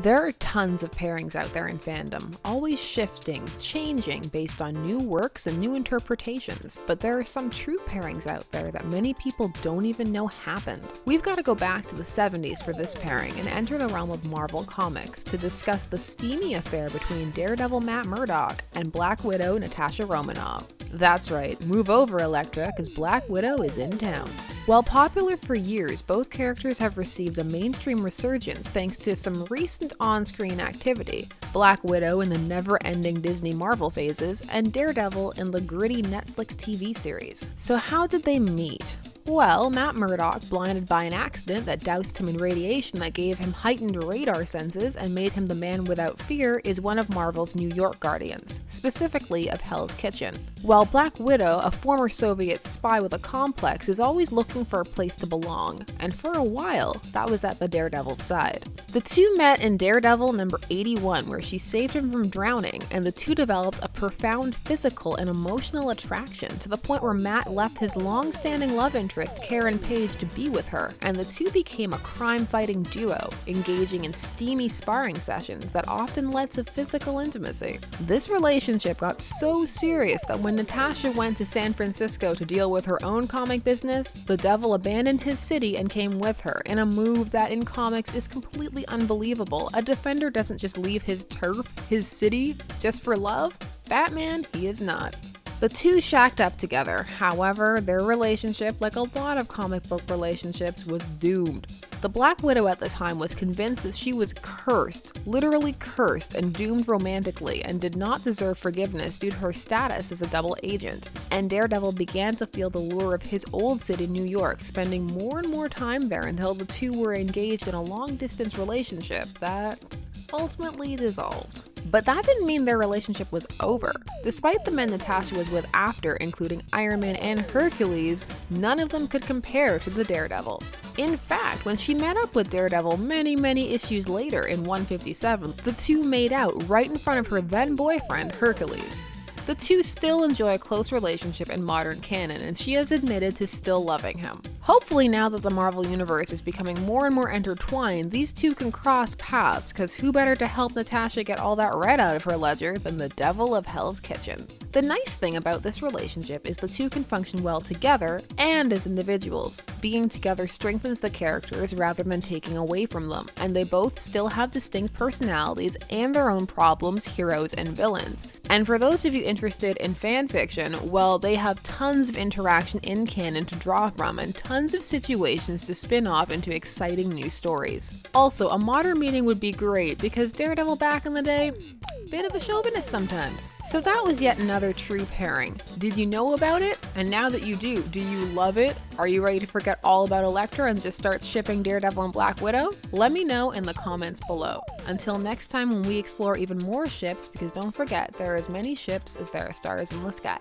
There are tons of pairings out there in fandom, always shifting, changing based on new works and new interpretations, but there are some true pairings out there that many people don't even know happened. We've got to go back to the 70s for this pairing and enter the realm of Marvel Comics to discuss the steamy affair between Daredevil Matt Murdock and Black Widow Natasha Romanoff. That's right, move over Elektra, cause Black Widow is in town. While popular for years, both characters have received a mainstream resurgence thanks to some recent on-screen activity. Black Widow in the never-ending Disney Marvel phases, and Daredevil in the gritty Netflix TV series. So how did they meet? Well, Matt Murdock, blinded by an accident that doused him in radiation that gave him heightened radar senses and made him the man without fear, is one of Marvel's New York Guardians, specifically of Hell's Kitchen. While Black Widow, a former Soviet spy with a complex, is always looking for a place to belong, and for a while, that was at the Daredevil's side. The two met in Daredevil number 81, where she saved him from drowning, and the two developed a profound physical and emotional attraction to the point where Matt left his long-standing love interest Karen Page to be with her, and the two became a crime-fighting duo, engaging in steamy sparring sessions that often led to physical intimacy. This relationship got so serious that when Natasha went to San Francisco to deal with her own comic business, the Devil abandoned his city and came with her, in a move that in comics is completely unbelievable. A Defender doesn't just leave his turf, his city, just for love. Batman, he is not. The two shacked up together. However, their relationship, like a lot of comic book relationships, was doomed. The Black Widow at the time was convinced that she was cursed, literally cursed, and doomed romantically, and did not deserve forgiveness due to her status as a double agent. And Daredevil began to feel the lure of his old city, New York, spending more and more time there until the two were engaged in a long-distance relationship that ultimately dissolved. But that didn't mean their relationship was over. Despite the men Natasha was with after, including Iron Man and Hercules, none of them could compare to the Daredevil. In fact, when she met up with Daredevil many issues later in 157, the two made out right in front of her then-boyfriend, Hercules. The two still enjoy a close relationship in modern canon, and she has admitted to still loving him. Hopefully, now that the Marvel Universe is becoming more and more intertwined, these two can cross paths, cause who better to help Natasha get all that red out of her ledger than the Devil of Hell's Kitchen? The nice thing about this relationship is the two can function well together and as individuals. Being together strengthens the characters rather than taking away from them, and they both still have distinct personalities and their own problems, heroes, and villains. And for those of you interested in fanfiction, well, they have tons of interaction in canon to draw from and tons of situations to spin off into exciting new stories. Also, a modern meeting would be great because Daredevil back in the day, bit of a chauvinist sometimes. So that was yet another true pairing. Did you know about it? And now that you do you love it? Are you ready to forget all about Elektra and just start shipping Daredevil and Black Widow? Let me know in the comments below. Until next time when we explore even more ships, because don't forget, there are as many ships as there are stars in the sky.